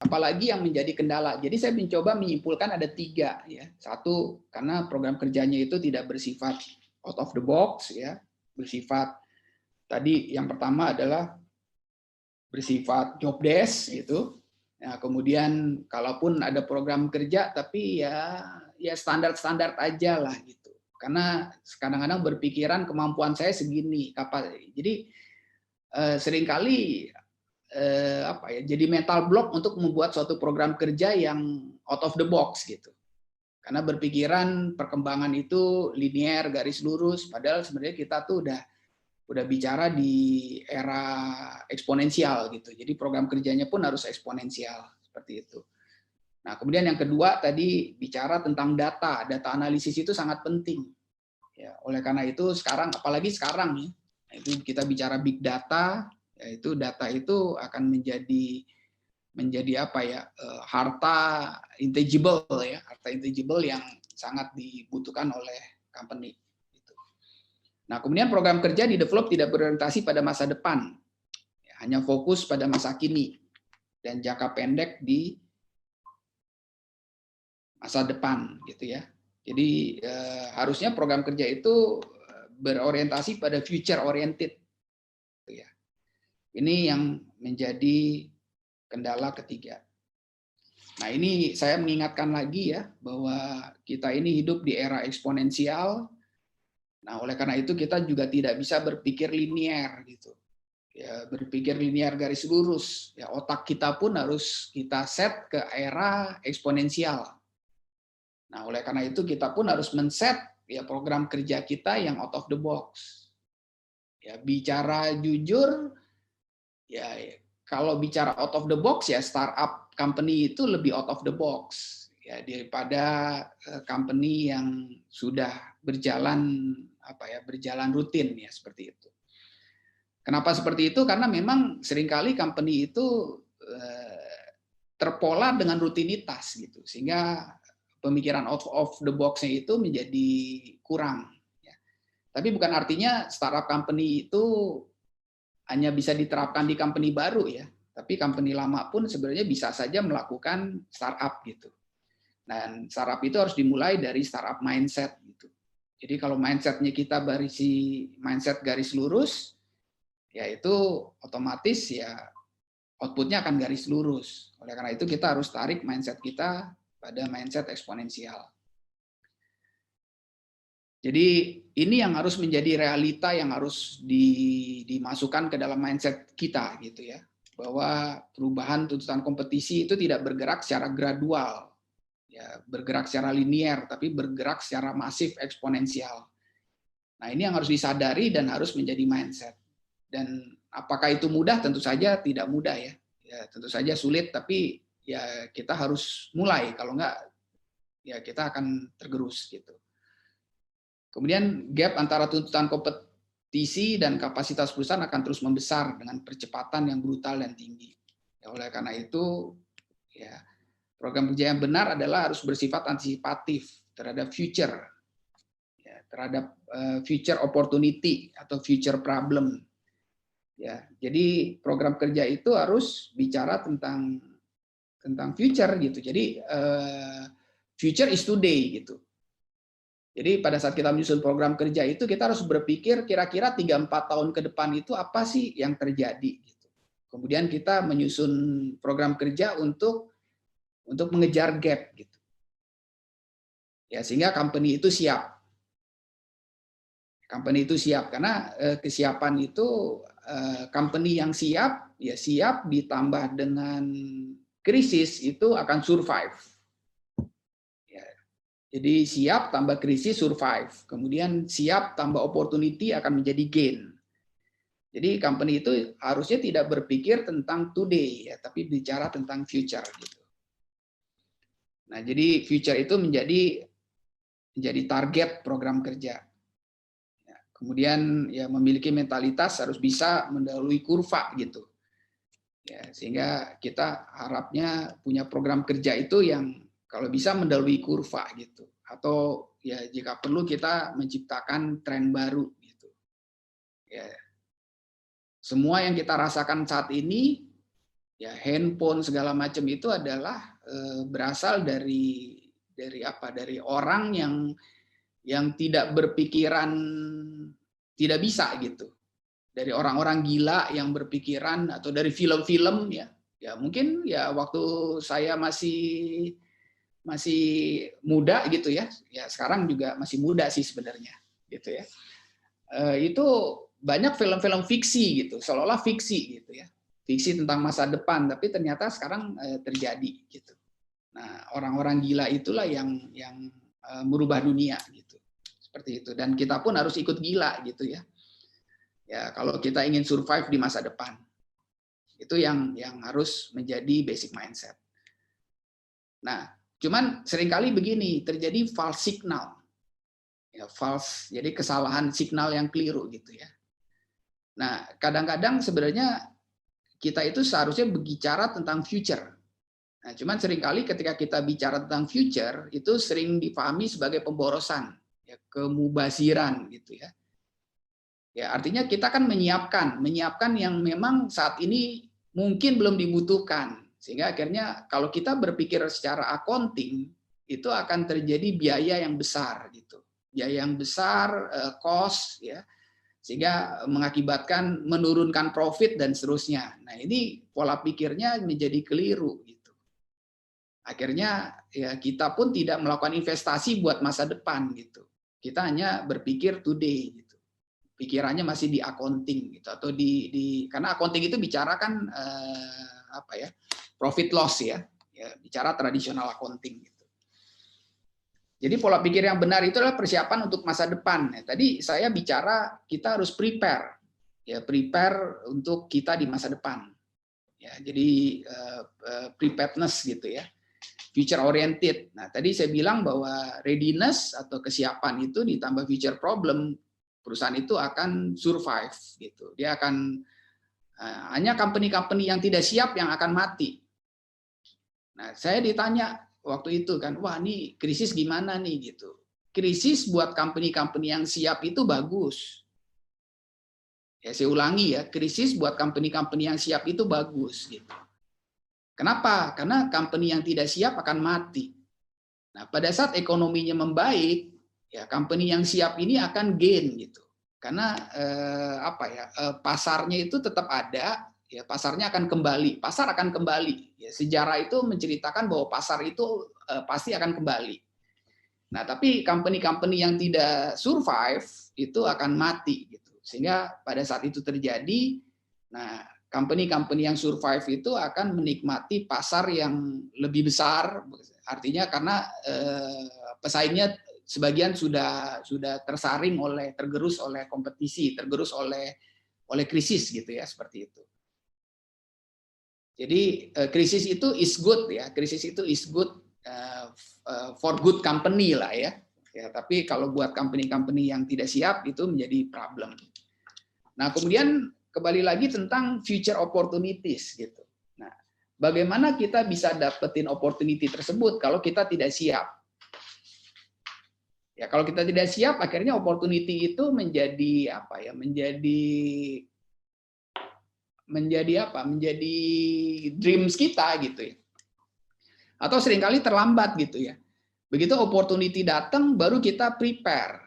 apalagi yang menjadi kendala. Jadi saya mencoba menyimpulkan ada 3 ya. Satu, karena program kerjanya itu tidak bersifat out of the box ya, bersifat tadi yang pertama adalah bersifat job desk gitu. Nah, kemudian kalaupun ada program kerja tapi ya standar-standar aja lah gitu. Karena kadang-kadang berpikiran kemampuan saya segini, jadi seringkali jadi mental block untuk membuat suatu program kerja yang out of the box gitu. Karena berpikiran perkembangan itu linear, garis lurus, padahal sebenarnya kita tuh udah bicara di era eksponensial gitu. Jadi program kerjanya pun harus eksponensial seperti itu. Nah, kemudian yang kedua tadi bicara tentang data analisis itu sangat penting. Ya, oleh karena itu sekarang, apalagi sekarang ya, itu kita bicara big data, yaitu data itu akan menjadi apa ya, harta intangible ya, harta intangible yang sangat dibutuhkan oleh company. Nah, kemudian program kerja di develop tidak berorientasi pada masa depan, hanya fokus pada masa kini dan jangka pendek di masa depan, gitu ya. Jadi harusnya program kerja itu berorientasi pada future oriented, gitu ya. Ini yang menjadi kendala ketiga. Nah, ini saya mengingatkan lagi ya bahwa kita ini hidup di era eksponensial. Nah, oleh karena itu kita juga tidak bisa berpikir linear gitu. Ya, berpikir linear garis lurus. Ya, otak kita pun harus kita set ke era eksponensial. Nah, oleh karena itu kita pun harus men-set ya program kerja kita yang out of the box. Ya, bicara jujur ya kalau bicara out of the box ya startup company itu lebih out of the box ya daripada company yang sudah berjalan berjalan rutin ya seperti itu. Kenapa seperti itu? Karena memang seringkali company itu terpola dengan rutinitas gitu, sehingga pemikiran out of the box-nya itu menjadi kurang. Ya. Tapi bukan artinya startup company itu hanya bisa diterapkan di company baru ya, tapi company lama pun sebenarnya bisa saja melakukan startup gitu. Dan startup itu harus dimulai dari startup mindset gitu. Jadi kalau mindsetnya kita berisi mindset garis lurus, ya itu otomatis ya outputnya akan garis lurus. Oleh karena itu kita harus tarik mindset kita pada mindset eksponensial. Jadi ini yang harus menjadi realita yang harus dimasukkan ke dalam mindset kita gitu ya. Bahwa perubahan tuntutan kompetisi itu tidak bergerak secara gradual. Ya, bergerak secara linear, tapi bergerak secara masif eksponensial. Nah, ini yang harus disadari dan harus menjadi mindset. Dan apakah itu mudah? Tentu saja tidak mudah ya. Ya, tentu saja sulit, tapi ya kita harus mulai. Kalau enggak, ya kita akan tergerus gitu. Kemudian gap antara tuntutan kompetisi dan kapasitas perusahaan akan terus membesar dengan percepatan yang brutal dan tinggi. Ya, oleh karena itu, ya program kerja yang benar adalah harus bersifat antisipatif terhadap future, ya, terhadap future opportunity atau future problem. Ya, jadi program kerja itu harus bicara tentang future gitu. Jadi future is today gitu. Jadi pada saat kita menyusun program kerja itu kita harus berpikir kira-kira 3-4 tahun ke depan itu apa sih yang terjadi gitu. Kemudian kita menyusun program kerja untuk mengejar gap gitu. Ya, sehingga company itu siap. Company itu siap karena kesiapan itu company yang siap ya siap ditambah dengan krisis itu akan survive. Ya. Jadi siap tambah krisis survive. Kemudian siap tambah opportunity akan menjadi gain. Jadi company itu harusnya tidak berpikir tentang today ya, tapi bicara tentang future gitu. Nah, jadi future itu menjadi target program kerja. Ya, kemudian ya memiliki mentalitas harus bisa mendahului kurva gitu. Ya, sehingga kita harapnya punya program kerja itu yang kalau bisa mendahului kurva gitu. Atau ya jika perlu kita menciptakan tren baru gitu. Ya. Semua yang kita rasakan saat ini ya handphone segala macam itu adalah berasal dari apa? Dari orang yang tidak berpikiran tidak bisa gitu. Dari orang-orang gila yang berpikiran, atau dari film-film ya. Ya mungkin ya waktu saya masih muda gitu ya. Ya sekarang juga masih muda sih sebenarnya gitu ya. Itu banyak film-film fiksi gitu, seolah-olah fiksi gitu ya. Fiksi tentang masa depan, tapi ternyata sekarang terjadi gitu. Nah, orang-orang gila itulah yang merubah dunia gitu. Seperti itu, dan kita pun harus ikut gila gitu ya. Ya, kalau kita ingin survive di masa depan. Itu yang harus menjadi basic mindset. Nah, cuman seringkali begini, terjadi false signal. Ya, false, jadi kesalahan signal yang keliru gitu ya. Nah, kadang-kadang sebenarnya kita itu seharusnya berbicara tentang future. Nah, cuman seringkali ketika kita bicara tentang future, itu sering dipahami sebagai pemborosan, ya, kemubaziran gitu ya. Ya, artinya kita kan menyiapkan yang memang saat ini mungkin belum dibutuhkan. Sehingga akhirnya kalau kita berpikir secara accounting, itu akan terjadi biaya yang besar gitu. Biaya yang besar, cost ya. Sehingga mengakibatkan menurunkan profit dan seterusnya. Nah, ini pola pikirnya menjadi keliru gitu. Akhirnya ya kita pun tidak melakukan investasi buat masa depan gitu. Kita hanya berpikir today gitu. Pikirannya masih di accounting gitu, atau karena accounting itu bicara kan apa ya, profit loss ya, bicara tradisional accounting gitu. Jadi pola pikir yang benar itu adalah persiapan untuk masa depan. Tadi saya bicara kita harus prepare, ya prepare untuk kita di masa depan. Ya, jadi preparedness gitu ya, future oriented. Nah, tadi saya bilang bahwa readiness atau kesiapan itu ditambah future problem, perusahaan itu akan survive gitu. Dia akan hanya company-company yang tidak siap yang akan mati. Nah, saya ditanya waktu itu kan, wah ini krisis gimana nih gitu. Krisis buat company-company yang siap itu bagus. Ya saya ulangi ya, krisis buat company-company yang siap itu bagus gitu. Kenapa? Karena company yang tidak siap akan mati. Nah, pada saat ekonominya membaik, ya company yang siap ini akan gain gitu. Karena pasarnya itu tetap ada, ya pasarnya akan kembali, pasar akan kembali. Ya, sejarah itu menceritakan bahwa pasar itu pasti akan kembali. Nah, tapi company-company yang tidak survive itu akan mati gitu. Sehingga pada saat itu terjadi, nah company-company yang survive itu akan menikmati pasar yang lebih besar, artinya karena pesaingnya sebagian sudah tersaring tergerus oleh kompetisi, tergerus oleh krisis gitu ya, seperti itu. Jadi krisis itu is good ya, krisis itu is good for good company lah ya. Ya, tapi kalau buat company-company yang tidak siap itu menjadi problem. Nah, kemudian kembali lagi tentang future opportunities gitu. Nah, bagaimana kita bisa dapetin opportunity tersebut kalau kita tidak siap? Ya, kalau kita tidak siap, akhirnya opportunity itu menjadi apa ya? Menjadi apa? Menjadi dreams kita gitu ya. Atau seringkali terlambat gitu ya. Begitu opportunity datang, baru kita prepare.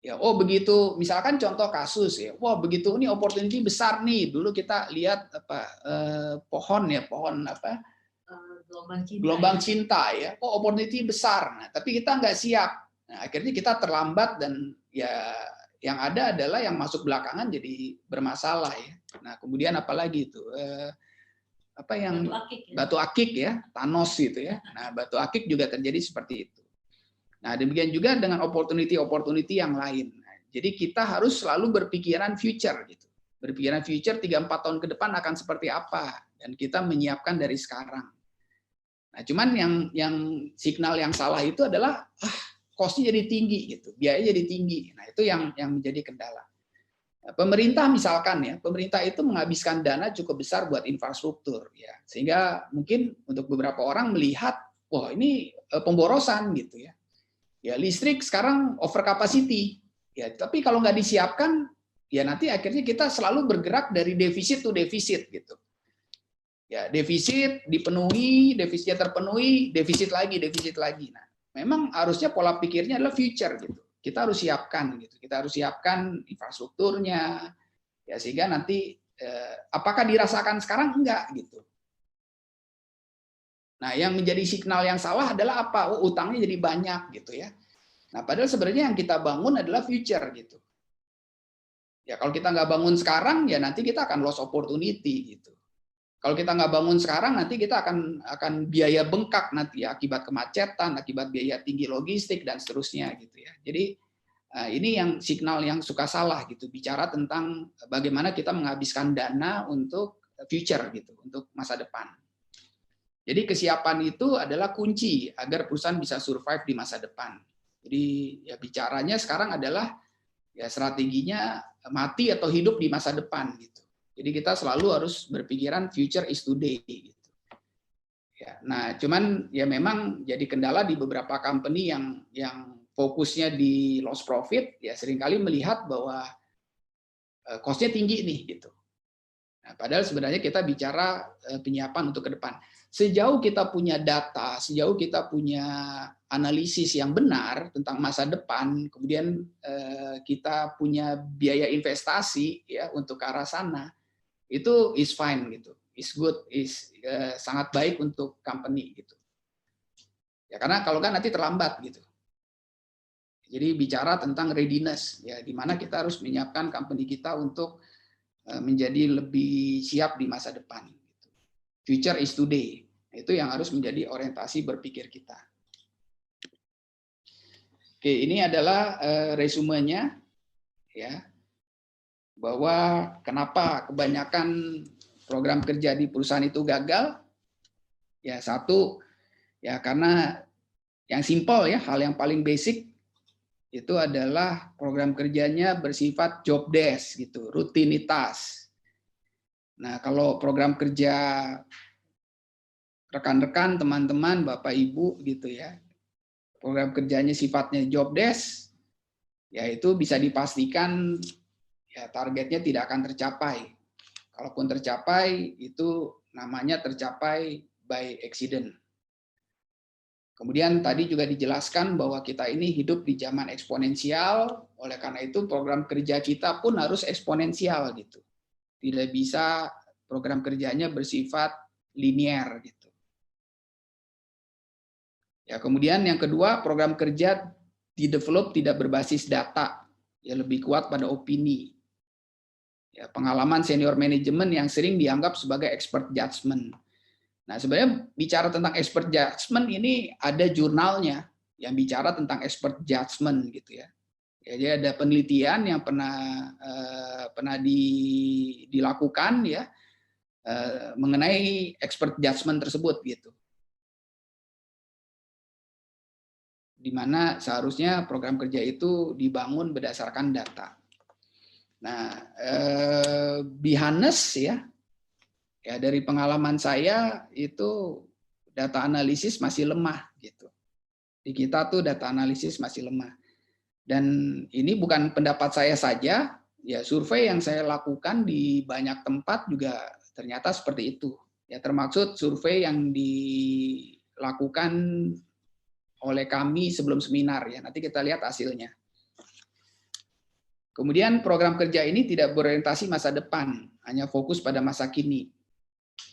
Ya, oh begitu, misalkan contoh kasus ya, wah begitu ini opportunity besar nih. Dulu kita lihat apa pohon apa gelombang cinta ya, oh opportunity besar. Nah, tapi kita nggak siap. Nah, akhirnya kita terlambat dan ya yang ada adalah yang masuk belakangan jadi bermasalah ya. Nah, kemudian apalagi itu apa yang batu akik ya, Thanos gitu ya. Nah, batu akik juga terjadi seperti itu. Nah, demikian juga dengan opportunity yang lain. Nah, jadi kita harus selalu berpikiran future gitu. Berpikiran future 3-4 tahun ke depan akan seperti apa dan kita menyiapkan dari sekarang. Nah, cuman yang signal yang salah itu adalah cost-nya jadi tinggi gitu, biaya jadi tinggi. Nah, itu yang menjadi kendala. Nah, pemerintah misalkan ya, pemerintah itu menghabiskan dana cukup besar buat infrastruktur ya. Sehingga mungkin untuk beberapa orang melihat, wah ini pemborosan gitu ya. Ya listrik sekarang over capacity. Ya, tapi kalau nggak disiapkan, ya nanti akhirnya kita selalu bergerak dari defisit to defisit gitu. Ya, defisit dipenuhi, defisitnya terpenuhi, defisit lagi, defisit lagi. Nah, memang harusnya pola pikirnya adalah future gitu. Kita harus siapkan gitu. Kita harus siapkan infrastrukturnya ya sehingga nanti apakah dirasakan sekarang enggak gitu. Nah, yang menjadi signal yang salah adalah apa? Oh, utangnya jadi banyak gitu ya. Nah, padahal sebenarnya yang kita bangun adalah future gitu. Ya, kalau kita nggak bangun sekarang ya nanti kita akan lost opportunity gitu. Kalau kita nggak bangun sekarang, nanti kita akan biaya bengkak nanti ya, akibat kemacetan, akibat biaya tinggi logistik dan seterusnya gitu ya. Jadi ini yang signal yang suka salah gitu, bicara tentang bagaimana kita menghabiskan dana untuk future gitu, untuk masa depan. Jadi kesiapan itu adalah kunci agar perusahaan bisa survive di masa depan. Jadi ya bicaranya sekarang adalah ya strateginya mati atau hidup di masa depan gitu. Jadi kita selalu harus berpikiran future is today. Gitu. Ya, nah, cuman ya memang jadi kendala di beberapa company yang fokusnya di loss profit, ya seringkali melihat bahwa cost-nya tinggi nih gitu. Nah, padahal sebenarnya kita bicara penyiapan untuk ke depan. Sejauh kita punya data, sejauh kita punya analisis yang benar tentang masa depan, kemudian kita punya biaya investasi ya untuk ke arah sana, itu is fine gitu, is good, is sangat baik untuk company gitu. Ya karena kalau kan nanti terlambat gitu. Jadi bicara tentang readiness ya, di mana kita harus menyiapkan company kita untuk menjadi lebih siap di masa depan. Future is today. Itu yang harus menjadi orientasi berpikir kita. Oke, ini adalah resumenya ya. Bahwa kenapa kebanyakan program kerja di perusahaan itu gagal? Ya satu, ya karena yang simpel ya, hal yang paling basic itu adalah program kerjanya bersifat job desk gitu, rutinitas. Nah, kalau program kerja rekan-rekan, teman-teman, Bapak Ibu gitu ya, program kerjanya sifatnya job desk, ya itu bisa dipastikan ya targetnya tidak akan tercapai. Kalaupun tercapai, itu namanya tercapai by accident. Kemudian tadi juga dijelaskan bahwa kita ini hidup di zaman eksponensial, oleh karena itu program kerja kita pun harus eksponensial gitu. Tidak bisa program kerjanya bersifat linier gitu. Ya, kemudian yang kedua, program kerja didevelop tidak berbasis data, ya lebih kuat pada opini. Ya, pengalaman senior manajemen yang sering dianggap sebagai expert judgment. Nah, sebenarnya bicara tentang expert judgment ini ada jurnalnya yang bicara tentang expert judgment gitu ya. Jadi ada penelitian yang pernah dilakukan ya mengenai expert judgment tersebut gitu. Di mana seharusnya program kerja itu dibangun berdasarkan data. Nah, Bihanes ya dari pengalaman saya itu data analisis masih lemah gitu. Di kita tuh data analisis masih lemah. Dan ini bukan pendapat saya saja, ya survei yang saya lakukan di banyak tempat juga ternyata seperti itu. Ya termaksud survei yang dilakukan oleh kami sebelum seminar ya. Nanti kita lihat hasilnya. Kemudian program kerja ini tidak berorientasi masa depan, hanya fokus pada masa kini.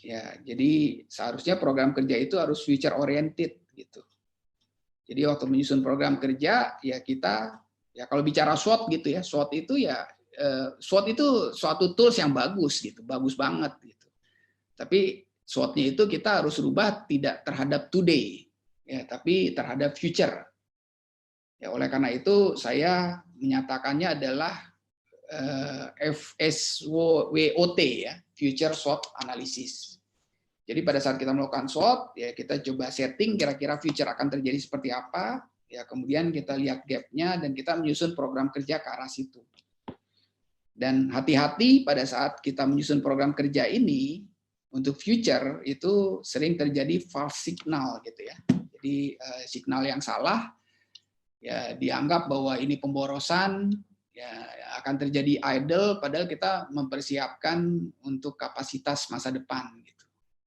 Ya, jadi seharusnya program kerja itu harus future oriented gitu. Jadi waktu menyusun program kerja ya kita ya kalau bicara SWOT gitu ya, SWOT itu ya SWOT itu suatu tools yang bagus gitu, bagus banget gitu. Tapi SWOT-nya itu kita harus rubah tidak terhadap today ya, tapi terhadap future. Ya, oleh karena itu saya menyatakannya adalah FSWOT ya, Future SWOT Analysis. Jadi pada saat kita melakukan SWOT, ya kita coba setting kira-kira future akan terjadi seperti apa, ya kemudian kita lihat gap-nya dan kita menyusun program kerja ke arah situ. Dan hati-hati pada saat kita menyusun program kerja ini untuk future itu sering terjadi false signal gitu ya. Jadi signal yang salah ya dianggap bahwa ini pemborosan, ya akan terjadi idle padahal kita mempersiapkan untuk kapasitas masa depan gitu.